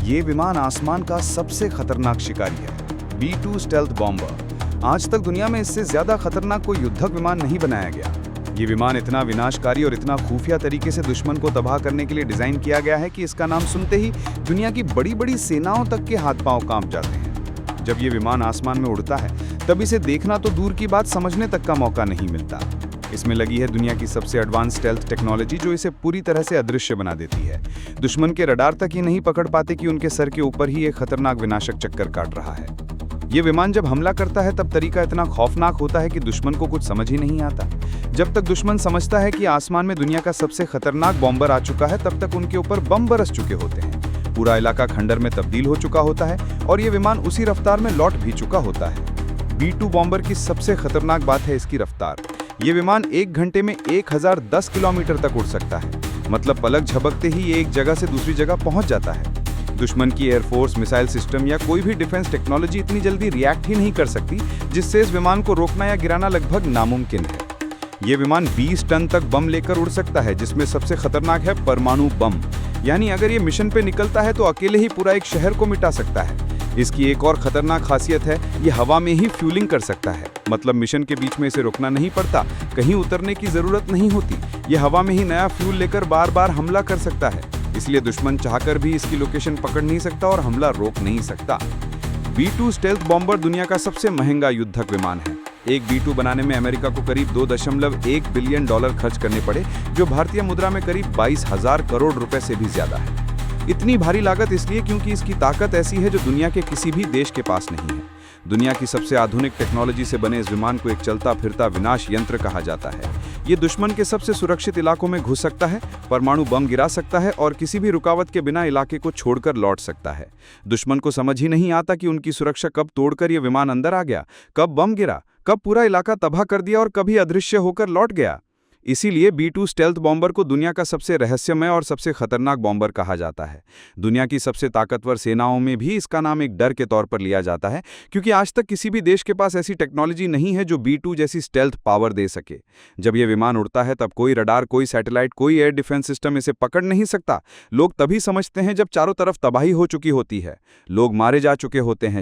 ये विमान आसमान का सबसे खतरनाक शिकारी है, B-2 स्टेल्थ बॉम्बर। आज तक दुनिया में इससे ज्यादा खतरनाक कोई युद्धक विमान नहीं बनाया गया। ये विमान इतना विनाशकारी और इतना खुफिया तरीके से दुश्मन को तबाह करने के लिए डिजाइन किया गया है कि इसका नाम सुनते ही दुनिया की बड़ी बड़ी सेनाओं तक के हाथ पांव कांप जाते हैं। जब ये विमान आसमान में उड़ता है तब इसे देखना तो दूर की बात, समझने तक का मौका नहीं मिलता। इसमें लगी है दुनिया की सबसे एडवांस स्टेल्थ टेक्नोलॉजी, जो इसे पूरी तरह से अदृश्य बना देती है। दुश्मन के रडार तक ये नहीं पकड़ पाते कि उनके सर के ऊपर ही एक खतरनाक विनाशक चक्कर काट रहा है। ये विमान जब हमला करता है तब तरीका इतना खौफनाक होता है कि दुश्मन को कुछ समझ ही नहीं आता। जब तक दुश्मन समझता है कि आसमान में दुनिया का सबसे खतरनाक बॉम्बर आ चुका है, तब तक उनके ऊपर बम बरस चुके होते हैं। पूरा इलाका खंडर में तब्दील हो चुका होता है और ये विमान उसी रफ्तार में लौट भी चुका होता है। B-2 बॉम्बर की सबसे खतरनाक बात है इसकी रफ्तार। ये विमान 1 घंटे में 1010 किलोमीटर तक उड़ सकता है। मतलब पलक झपकते ही ये एक जगह से दूसरी जगह पहुंच जाता है। दुश्मन की एयरफोर्स, मिसाइल सिस्टम या कोई भी डिफेंस टेक्नोलॉजी इतनी जल्दी रिएक्ट ही नहीं कर सकती, जिससे इस विमान को रोकना या गिराना लगभग नामुमकिन है। ये विमान 20 टन तक बम लेकर उड़ सकता है, जिसमें सबसे खतरनाक है परमाणु बम। यानी अगर ये मिशन पे निकलता है तो अकेले ही पूरा एक शहर को मिटा सकता है। इसकी एक और खतरनाक खासियत है, ये हवा में ही फ्यूलिंग कर सकता है। मतलब मिशन के बीच में इसे रुकना नहीं पड़ता, कहीं उतरने की जरूरत नहीं होती। ये हवा में ही नया फ्यूल लेकर बार बार हमला कर सकता है। इसलिए दुश्मन चाहकर भी इसकी लोकेशन पकड़ नहीं सकता और हमला रोक नहीं सकता। B-2 स्टेल्थ बॉम्बर दुनिया का सबसे महंगा युद्धक विमान है। एक B-2 बनाने में अमेरिका को करीब $2.1 बिलियन खर्च करने पड़े, जो भारतीय मुद्रा में करीब 22,000 करोड़ रुपए से भी ज्यादा है। इतनी भारी लागत इसलिए क्योंकि इसकी ताकत ऐसी है जो दुनिया के किसी भी देश के पास नहीं है। दुनिया की सबसे आधुनिक टेक्नोलॉजी से बने इस विमान को एक चलता फिरता विनाश यंत्र कहा जाता है। ये दुश्मन के सबसे सुरक्षित इलाकों में घुस सकता है, परमाणु बम गिरा सकता है और किसी भी रुकावट के बिना इलाके को छोड़कर लौट सकता है। दुश्मन को समझ ही नहीं आता कि उनकी सुरक्षा कब तोड़कर ये विमान अंदर आ गया, कब बम गिरा, कब पूरा इलाका तबाह कर दिया और कभी अदृश्य होकर लौट गया। इसीलिए B-2 स्टेल्थ बॉम्बर को दुनिया का सबसे रहस्यमय और सबसे खतरनाक बॉम्बर कहा जाता है। दुनिया की सबसे ताकतवर सेनाओं में भी इसका नाम एक डर के तौर पर लिया जाता है, क्योंकि आज तक किसी भी देश के पास ऐसी टेक्नोलॉजी नहीं है जो B-2 जैसी स्टेल्थ पावर दे सके। जब यह विमान उड़ता है तब कोई रडार, कोई सैटेलाइट, कोई एयर डिफेंस सिस्टम इसे पकड़ नहीं सकता। लोग तभी समझते हैं जब चारों तरफ तबाही हो चुकी होती है, लोग मारे जा चुके होते हैं,